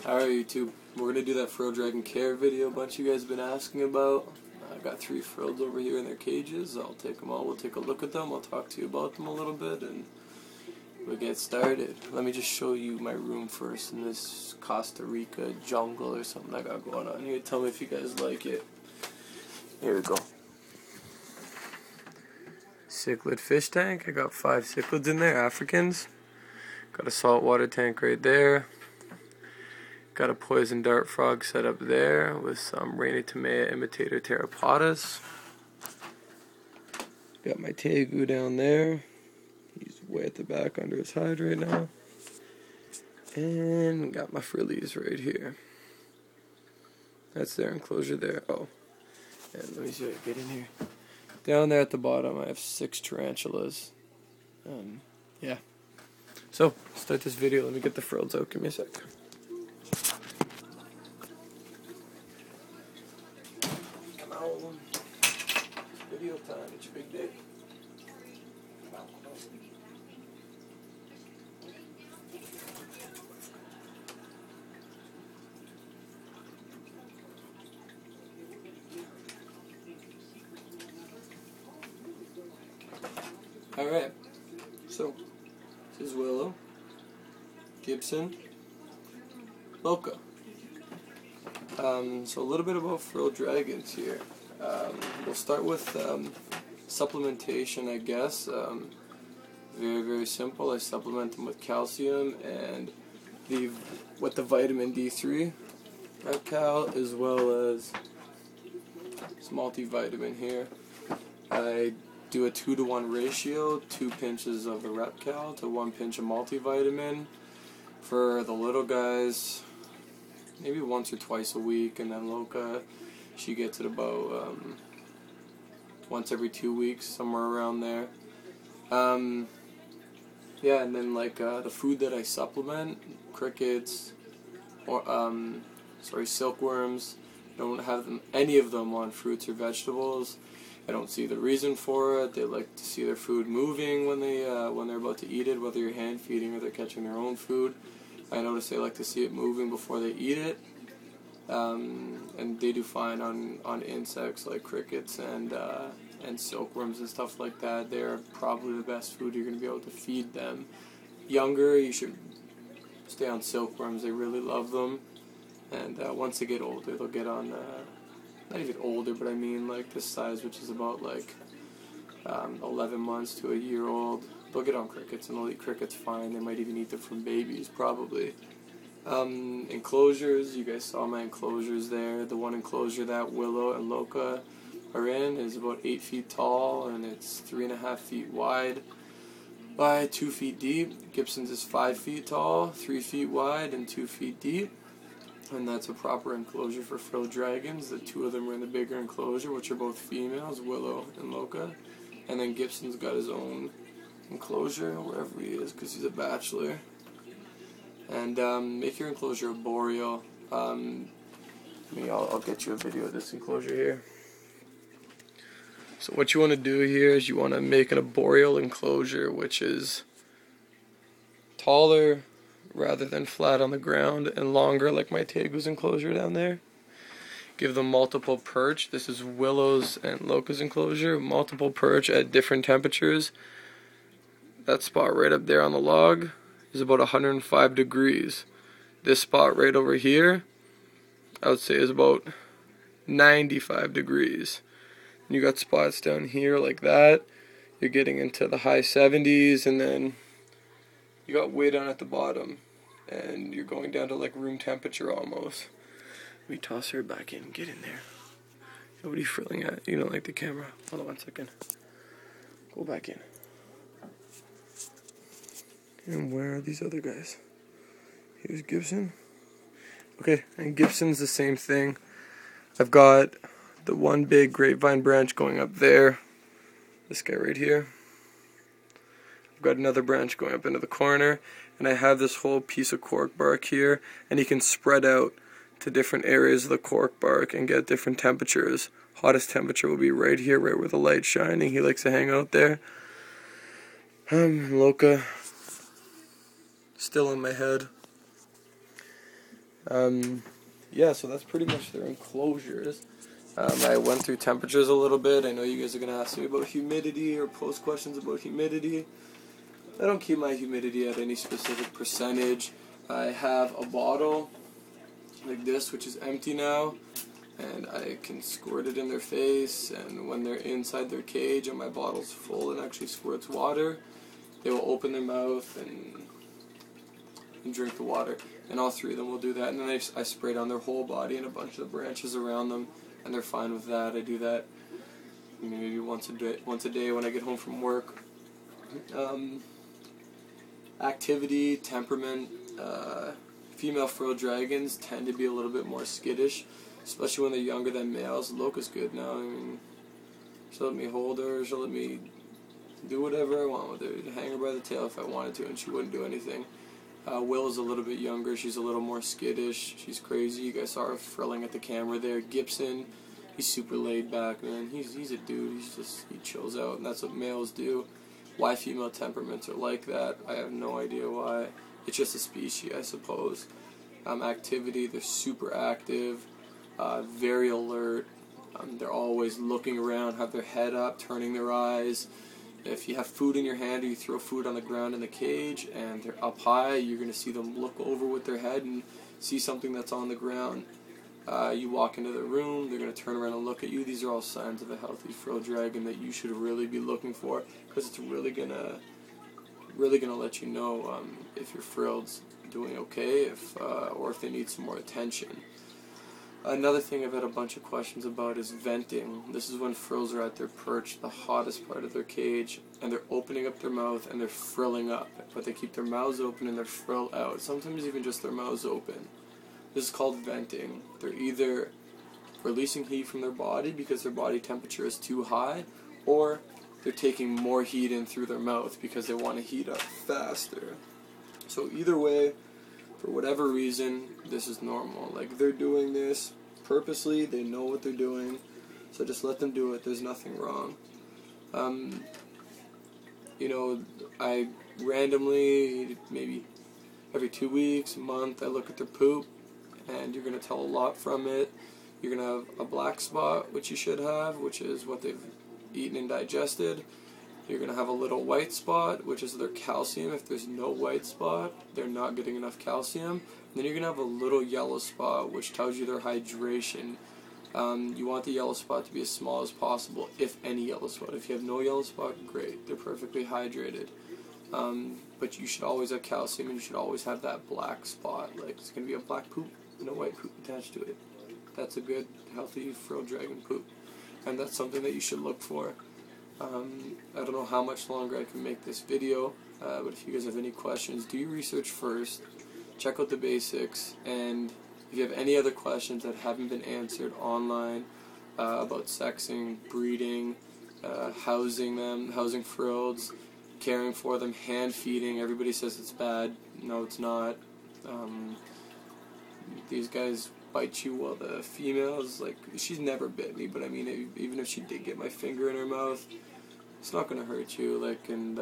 Alright YouTube, we're going to do that Frilled Dragon care video a bunch of you guys have been asking about. I've got 3 Frills over here in their cages. I'll take them all, we'll take a look at them, I'll talk to you about them a little bit, and we'll get started. Let me just show you my room first in this Costa Rica jungle or something I got going on here. Tell me if you guys like it. Here we go. Cichlid fish tank. I got 5 cichlids in there, Africans. Got a saltwater tank right there. Got a poison dart frog set up there with some Rainy Tomea imitator pteropods. Got my tegu down there. He's way at the back under his hide right now. And got my frillies right here. That's their enclosure there. Oh, and let me see if I get in here. Down there at the bottom, I have 6 tarantulas. Yeah. So, start this video. Let me get the frills out. Give me a sec. Come on. Video time. It's your big day. Alright, so this is Willow, Gibson, Loca. So a little bit about Frilled Dragons here. We'll start with supplementation, I guess. Very, very simple. I supplement them with calcium and the vitamin D3 cal, as well as this multivitamin here. I do a 2-to-1 ratio, 2 pinches of the Repcal to 1 pinch of multivitamin. For the little guys, maybe once or twice a week, and then Loca, she gets it about once every 2 weeks, somewhere around there. Yeah, and then like the food that I supplement, crickets, or silkworms. Don't have any of them on fruits or vegetables. I don't see the reason for it. They like to see their food moving when they're about to eat it, whether you're hand feeding or they're catching their own food. I notice they like to see it moving before they eat it, and they do fine on insects like crickets and silkworms and stuff like that. They're probably the best food you're going to be able to feed them. Younger, you should stay on silkworms. They really love them, and once they get older, they'll get on. Not even older, but I mean like this size, which is about like 11 months to a year old. They'll get on crickets and they'll eat crickets fine. They might even eat them from babies, probably. Enclosures, you guys saw my enclosures there. The one enclosure that Willow and Loca are in is about 8 feet tall, and it's 3.5 feet wide by 2 feet deep. Gibson's is 5 feet tall, 3 feet wide, and 2 feet deep. And that's a proper enclosure for Frilled Dragons. The 2 of them are in the bigger enclosure, which are both females, Willow and Loca. And then Gibson's got his own enclosure, wherever he is, because he's a bachelor. And make your enclosure arboreal. I'll get you a video of this enclosure here. So what you want to do here is you want to make an arboreal enclosure, which is taller rather than flat on the ground, and longer like my tegu's enclosure down there. Give them multiple perch. This is Willow's and Loca's enclosure. Multiple perch at different temperatures. That spot right up there on the log is about 105 degrees. This spot right over here, I would say, is about 95 degrees. And you got spots down here like that. You're getting into the high 70s, and then you got way down at the bottom, and you're going down to like room temperature almost. Let me toss her back in. Get in there. What are you frilling at? You don't like the camera. Hold on 1 second. Go back in. And where are these other guys? Here's Gibson. Okay, and Gibson's the same thing. I've got the one big grapevine branch going up there. This guy right here. I've got another branch going up into the corner, and I have this whole piece of cork bark here, and you can spread out to different areas of the cork bark and get different temperatures. Hottest temperature will be right here, right where the light's shining. He likes to hang out there. Loca, still in my head. Yeah, so that's pretty much their enclosures. I went through temperatures a little bit. I know you guys are going to ask me about humidity or post questions about humidity. I don't keep my humidity at any specific percentage. I have a bottle like this, which is empty now, and I can squirt it in their face, and when they're inside their cage and my bottle's full and actually squirts water, they will open their mouth and drink the water. And all three of them will do that, and then I spray down their whole body and a bunch of the branches around them, and they're fine with that. I do that maybe once a day when I get home from work. Activity, temperament, female frilled dragons tend to be a little bit more skittish, especially when they're younger than males. Loca's good now. I mean, she'll let me hold her, she'll let me do whatever I want with her, hang her by the tail if I wanted to, and she wouldn't do anything. Will is a little bit younger, she's a little more skittish, she's crazy. You guys saw her frilling at the camera there. Gibson, he's super laid back, man. He's a dude, he chills out, and that's what males do. Why female temperaments are like that, I have no idea why. It's just a species, I suppose. Activity, they're super active, very alert. They're always looking around, have their head up, turning their eyes. If you have food in your hand or you throw food on the ground in the cage and they're up high, you're going to see them look over with their head and see something that's on the ground. You walk into the room, they're going to turn around and look at you. These are all signs of a healthy frilled dragon that you should really be looking for, because it's really gonna let you know if your frilled's doing okay, or if they need some more attention. Another thing I've had a bunch of questions about is venting. This is when frills are at their perch, the hottest part of their cage, and they're opening up their mouth and they're frilling up, but they keep their mouths open and their frill out, sometimes even just their mouths open. This is called venting. They're either releasing heat from their body because their body temperature is too high, or they're taking more heat in through their mouth because they want to heat up faster. So either way, for whatever reason, this is normal. Like, they're doing this purposely, they know what they're doing, so just let them do it. There's nothing wrong. I randomly, maybe every 2 weeks, a month, I look at their poop, and you're going to tell a lot from it. You're going to have a black spot, which you should have, which is what they've eaten and digested. You're going to have a little white spot, which is their calcium. If there's no white spot, they're not getting enough calcium. And then you're going to have a little yellow spot, which tells you their hydration. You want the yellow spot to be as small as possible, if any yellow spot. If you have no yellow spot, great. They're perfectly hydrated. But you should always have calcium, and you should always have that black spot. Like, it's going to be a black poop and a white poop attached to it. That's a good, healthy frilled dragon poop. And that's something that you should look for. I don't know how much longer I can make this video, but if you guys have any questions, do your research first, check out the basics, and if you have any other questions that haven't been answered online about sexing, breeding, housing frills, caring for them, hand feeding, everybody says it's bad. No, it's not. These guys bite you while the females, like, she's never bit me, but I mean, even if she did get my finger in her mouth, it's not going to hurt you. Like, and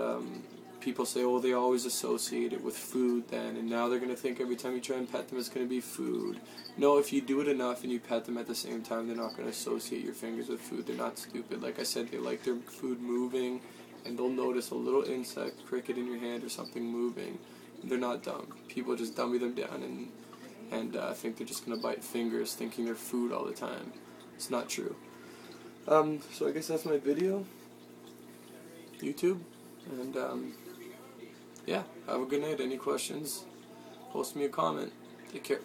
people say, oh, they always associate it with food then, and now they're going to think every time you try and pet them it's going to be food. No, if you do it enough and you pet them at the same time, they're not going to associate your fingers with food. They're not stupid. Like I said, they like their food moving, and they'll notice a little insect, cricket in your hand or something moving. They're not dumb. People just dummy them down and think they're just going to bite fingers thinking they're food all the time. It's not true. So I guess that's my video. YouTube. And yeah, have a good night. Any questions, post me a comment. Take care.